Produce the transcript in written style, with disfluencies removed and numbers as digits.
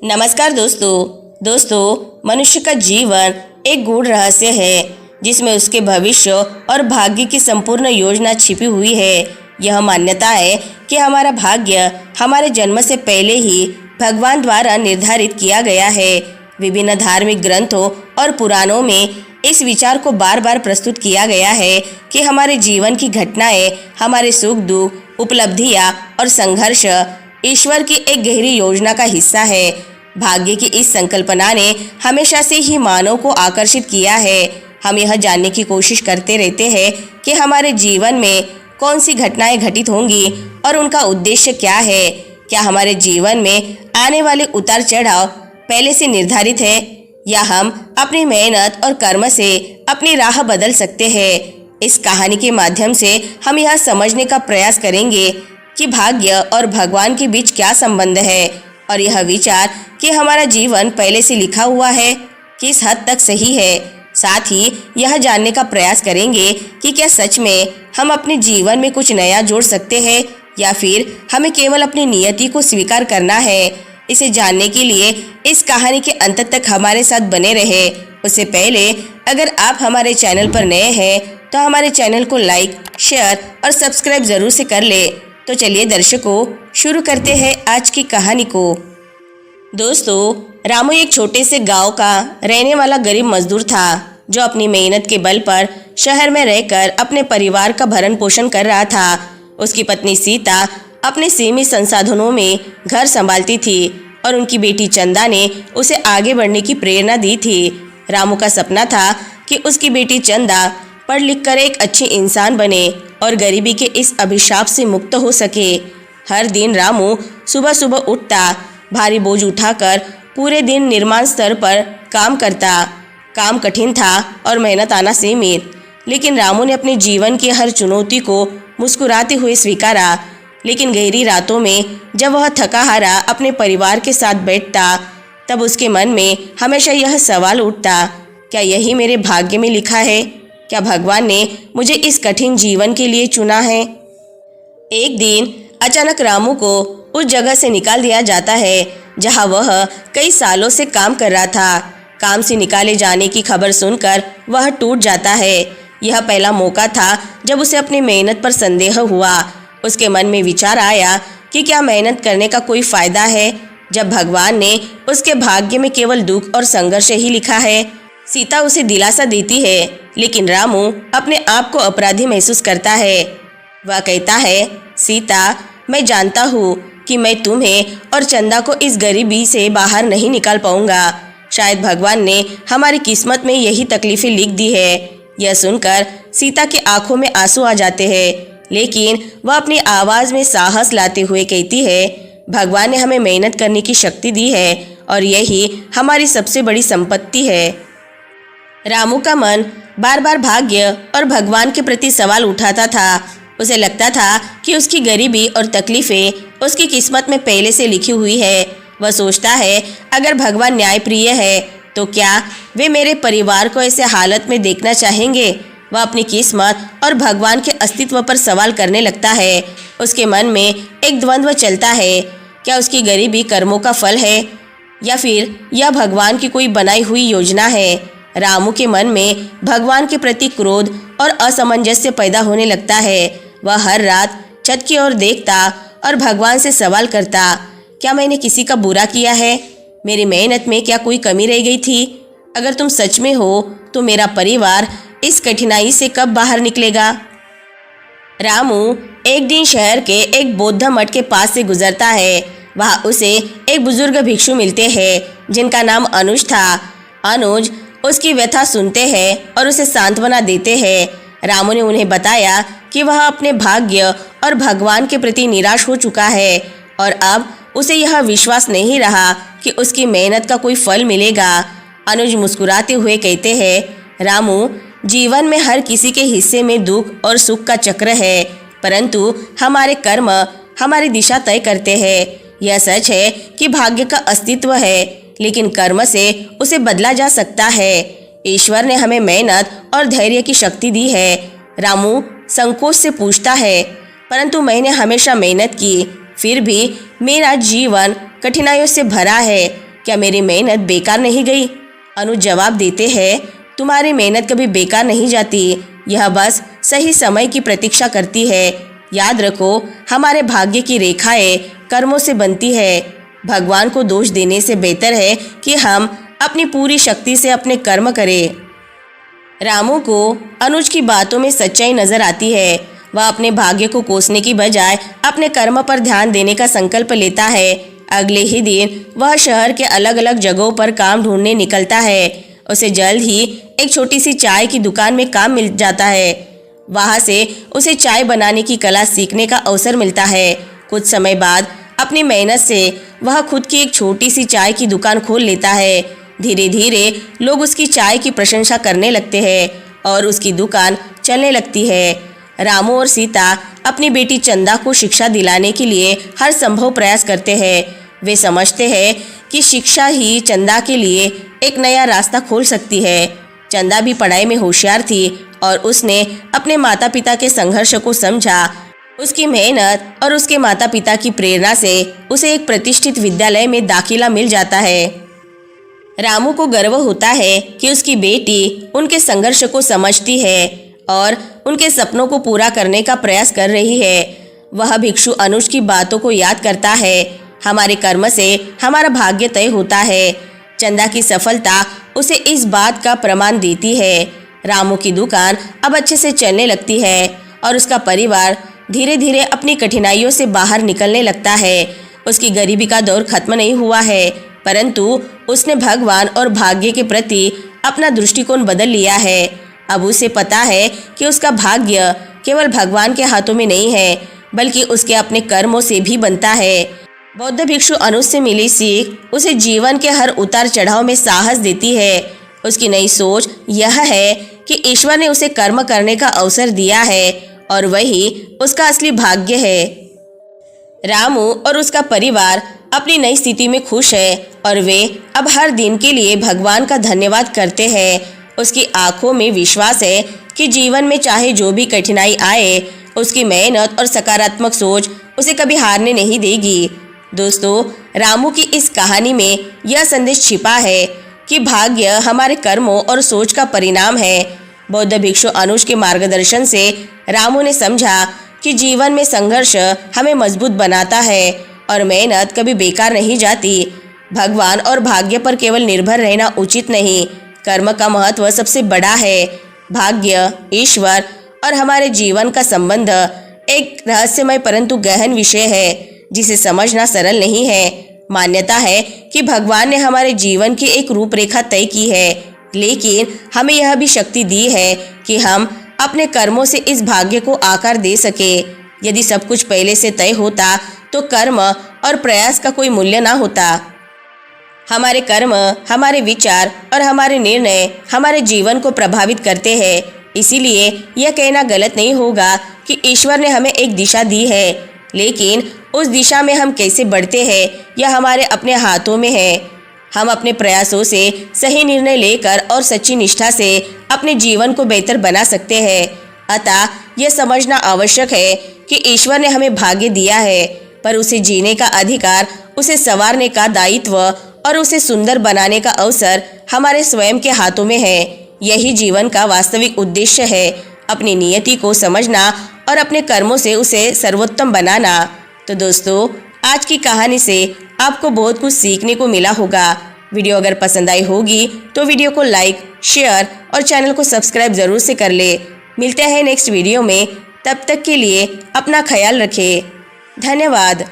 नमस्कार दोस्तों मनुष्य का जीवन एक गूढ़ रहस्य है जिसमें उसके भविष्य और भाग्य की संपूर्ण योजना छिपी हुई है। यह मान्यता है कि हमारा भाग्य हमारे जन्म से पहले ही भगवान द्वारा निर्धारित किया गया है। विभिन्न धार्मिक ग्रंथों और पुराणों में इस विचार को बार बार प्रस्तुत किया गया है कि हमारे जीवन की घटनाएं, हमारे सुख दुख, उपलब्धियां और संघर्ष ईश्वर की एक गहरी योजना का हिस्सा है। भाग्य की इस संकल्पना ने हमेशा से ही मानव को आकर्षित किया है। हम यह जानने की कोशिश करते रहते हैं कि हमारे जीवन में कौन सी घटनाएं घटित होंगी और उनका उद्देश्य क्या है। क्या हमारे जीवन में आने वाले उतार चढ़ाव पहले से निर्धारित है या हम अपनी मेहनत और कर्म से अपनी राह बदल सकते हैं। इस कहानी के माध्यम से हम यह समझने का प्रयास करेंगे कि भाग्य और भगवान के बीच क्या संबंध है और यह विचार कि हमारा जीवन पहले से लिखा हुआ है किस हद तक सही है। साथ ही यह जानने का प्रयास करेंगे कि क्या सच में हम अपने जीवन में कुछ नया जोड़ सकते हैं या फिर हमें केवल अपनी नियति को स्वीकार करना है। इसे जानने के लिए इस कहानी के अंत तक हमारे साथ बने रहे। उससे पहले अगर आप हमारे चैनल पर नए हैं तो हमारे चैनल को लाइक, शेयर और सब्सक्राइब जरूर से कर ले। तो चलिए दर्शकों, शुरू करते हैं आज की कहानी को। दोस्तों, रामू एक छोटे से गांव का रहने वाला गरीब मजदूर था जो अपनी मेहनत के बल पर शहर में रहकर अपने परिवार का भरण पोषण कर रहा था। उसकी पत्नी सीता अपने सीमित संसाधनों में घर संभालती थी और उनकी बेटी चंदा ने उसे आगे बढ़ने की प्रेरणा दी थी। रामू का सपना था कि उसकी बेटी चंदा पढ़ लिख कर एक अच्छी इंसान बने और गरीबी के इस अभिशाप से मुक्त हो सके। हर दिन रामू सुबह सुबह उठता, भारी बोझ उठाकर पूरे दिन निर्माण स्तर पर काम करता। काम कठिन था और मेहनत आना सीमित, लेकिन रामू ने अपने जीवन की हर चुनौती को मुस्कुराते हुए स्वीकारा। लेकिन गहरी रातों में जब वह थका हारा अपने परिवार के साथ बैठता, तब उसके मन में हमेशा यह सवाल उठता, क्या यही मेरे भाग्य में लिखा है? क्या भगवान ने मुझे इस कठिन जीवन के लिए चुना है? एक दिन अचानक रामू को उस जगह से निकाल दिया जाता है जहां वह कई सालों से काम कर रहा था। काम से निकाले जाने की खबर सुनकर वह टूट जाता है। यह पहला मौका था जब उसे अपनी मेहनत पर संदेह हुआ। उसके मन में विचार आया कि क्या मेहनत करने का कोई फायदा है जब भगवान ने उसके भाग्य में केवल दुख और संघर्ष ही लिखा है। सीता उसे दिलासा देती है, लेकिन रामू अपने आप को अपराधी महसूस करता है। वह कहता है, सीता, मैं जानता हूँ कि मैं तुम्हें और चंदा को इस गरीबी से बाहर नहीं निकाल पाऊंगा। शायद भगवान ने हमारी किस्मत में यही तकलीफें लिख दी है। यह सुनकर सीता की आंखों में आंसू आ जाते हैं, लेकिन वह अपनी आवाज़ में साहस लाते हुए कहती है, भगवान ने हमें मेहनत करने की शक्ति दी है और यही हमारी सबसे बड़ी संपत्ति है। रामू का मन बार बार भाग्य और भगवान के प्रति सवाल उठाता था। उसे लगता था कि उसकी गरीबी और तकलीफें उसकी किस्मत में पहले से लिखी हुई है। वह सोचता है, अगर भगवान न्यायप्रिय है तो क्या वे मेरे परिवार को ऐसे हालत में देखना चाहेंगे? वह अपनी किस्मत और भगवान के अस्तित्व पर सवाल करने लगता है। उसके मन में एक द्वंद्व चलता है, क्या उसकी गरीबी कर्मों का फल है या फिर यह भगवान की कोई बनाई हुई योजना है? रामू के मन में भगवान के प्रति क्रोध और असमंजस्य पैदा होने लगता है। वह हर रात छत की ओर देखता और भगवान से सवाल करता, क्या मैंने किसी का बुरा किया है? मेरी मेहनत में क्या कोई कमी रह गई थी? अगर तुम सच में हो तो मेरा परिवार इस कठिनाई से कब बाहर निकलेगा? रामू एक दिन शहर के एक बौद्ध मठ के पास से गुजरता है। वहाँ उसे एक बुजुर्ग भिक्षु मिलते हैं जिनका नाम अनुज था। अनुज उसकी व्यथा सुनते हैं और उसे सांत्वना देते हैं। रामू ने उन्हें बताया कि वह अपने भाग्य और भगवान के प्रति निराश हो चुका है और अब उसे यह विश्वास नहीं रहा कि उसकी मेहनत का कोई फल मिलेगा। अनुज मुस्कुराते हुए कहते हैं, रामू, जीवन में हर किसी के हिस्से में दुख और सुख का चक्र है, परंतु हमारे कर्म हमारी दिशा तय करते हैं। यह सच है कि भाग्य का अस्तित्व है, लेकिन कर्म से उसे बदला जा सकता है। ईश्वर ने हमें मेहनत और धैर्य की शक्ति दी है। रामू संकोच से पूछता है, परंतु मैंने हमेशा मेहनत की, फिर भी मेरा जीवन कठिनाइयों से भरा है। क्या मेरी मेहनत बेकार नहीं गई? अनुज जवाब देते हैं, तुम्हारी मेहनत कभी बेकार नहीं जाती, यह बस सही समय की प्रतीक्षा करती है। याद रखो, हमारे भाग्य की रेखाएं कर्मों से बनती है। भगवान को दोष देने से बेहतर है कि हम अपनी पूरी शक्ति से अपने कर्म करें। रामू को अनुज की बातों में सच्चाई नजर आती है। वह अपने भाग्य को कोसने की बजाय अपने कर्म पर ध्यान देने का संकल्प लेता है। अगले ही दिन वह शहर के अलग अलग जगहों पर काम ढूंढने निकलता है। उसे जल्द ही एक छोटी सी चाय की दुकान में काम मिल जाता है। वहां से उसे चाय बनाने की कला सीखने का अवसर मिलता है। कुछ समय बाद अपनी मेहनत से वह खुद की एक छोटी सी चाय की दुकान खोल लेता है। धीरे धीरे लोग उसकी चाय की प्रशंसा करने लगते हैं और उसकी दुकान चलने लगती है। रामू और सीता अपनी बेटी चंदा को शिक्षा दिलाने के लिए हर संभव प्रयास करते हैं। वे समझते हैं कि शिक्षा ही चंदा के लिए एक नया रास्ता खोल सकती है। चंदा भी पढ़ाई में होशियार थी और उसने अपने माता पिता के संघर्ष को समझा। उसकी मेहनत और उसके माता पिता की प्रेरणा से उसे एक प्रतिष्ठित विद्यालय में दाखिला मिल जाता है। रामू को गर्व होता है कि उसकी बेटी उनके संघर्ष को समझती है और उनके सपनों को पूरा करने का प्रयास कर रही है। वह भिक्षु अनुज की बातों को याद करता है। हमारे कर्म से हमारा भाग्य तय होता है। चंदा की सफलता उसे इस बात का प्रमाण देती है। रामू की दुकान अब अच्छे से चलने लगती है और उसका परिवार धीरे धीरे अपनी कठिनाइयों से बाहर निकलने लगता है। उसकी गरीबी का दौर खत्म नहीं हुआ है, परंतु उसने भगवान और भाग्य के प्रति अपना दृष्टिकोण बदल लिया है। अब उसे पता है कि उसका भाग्य केवल भगवान के हाथों में नहीं है, बल्कि उसके अपने कर्मों से भी बनता है। बौद्ध भिक्षु अनुज से मिली सीख उसे जीवन के हर उतार चढ़ाव में साहस देती है। उसकी नई सोच यह है कि ईश्वर ने उसे कर्म करने का अवसर दिया है और वही उसका असली भाग्य है। रामू और उसका परिवार अपनी नई स्थिति में खुश है और वे अब हर दिन के लिए भगवान का धन्यवाद करते हैं। उसकी आंखों में विश्वास है कि जीवन में चाहे जो भी कठिनाई आए, उसकी मेहनत और सकारात्मक सोच उसे कभी हारने नहीं देगी। दोस्तों, रामू की इस कहानी में यह संदेश छिपा है कि भाग्य हमारे कर्मों और सोच का परिणाम है। बौद्ध भिक्षु अनुज के मार्गदर्शन से रामू ने समझा कि जीवन में संघर्ष हमें मजबूत बनाता है और मेहनत कभी बेकार नहीं जाती। भगवान और भाग्य पर केवल निर्भर रहना उचित नहीं, कर्म का महत्व सबसे बड़ा है। भाग्य, ईश्वर और हमारे जीवन का संबंध एक रहस्यमय परंतु गहन विषय है जिसे समझना सरल नहीं है। मान्यता है कि भगवान ने हमारे जीवन की एक रूपरेखा तय की है, लेकिन हमें यह भी शक्ति दी है कि हम अपने कर्मों से इस भाग्य को आकार दे सके। यदि सब कुछ पहले से तय होता तो कर्म और प्रयास का कोई मूल्य ना होता। हमारे कर्म, हमारे विचार और हमारे निर्णय हमारे जीवन को प्रभावित करते हैं। इसीलिए यह कहना गलत नहीं होगा कि ईश्वर ने हमें एक दिशा दी है, लेकिन उस दिशा में हम कैसे बढ़ते हैं यह हमारे अपने हाथों में है। हम अपने प्रयासों से सही निर्णय लेकर और सच्ची निष्ठा से अपने जीवन को बेहतर बना सकते हैं। अतः यह समझना आवश्यक है कि ईश्वर ने हमें भाग्य दिया है, पर उसे जीने का अधिकार, उसे संवारने का दायित्व और उसे सुंदर बनाने का अवसर हमारे स्वयं के हाथों में है। यही जीवन का वास्तविक उद्देश्य है, अपनी नियति को समझना और अपने कर्मों से उसे सर्वोत्तम बनाना। तो दोस्तों, आज की कहानी से आपको बहुत कुछ सीखने को मिला होगा। वीडियो अगर पसंद आई होगी तो वीडियो को लाइक, शेयर और चैनल को सब्सक्राइब जरूर से कर ले। मिलते हैं नेक्स्ट वीडियो में, तब तक के लिए अपना ख्याल रखें। धन्यवाद।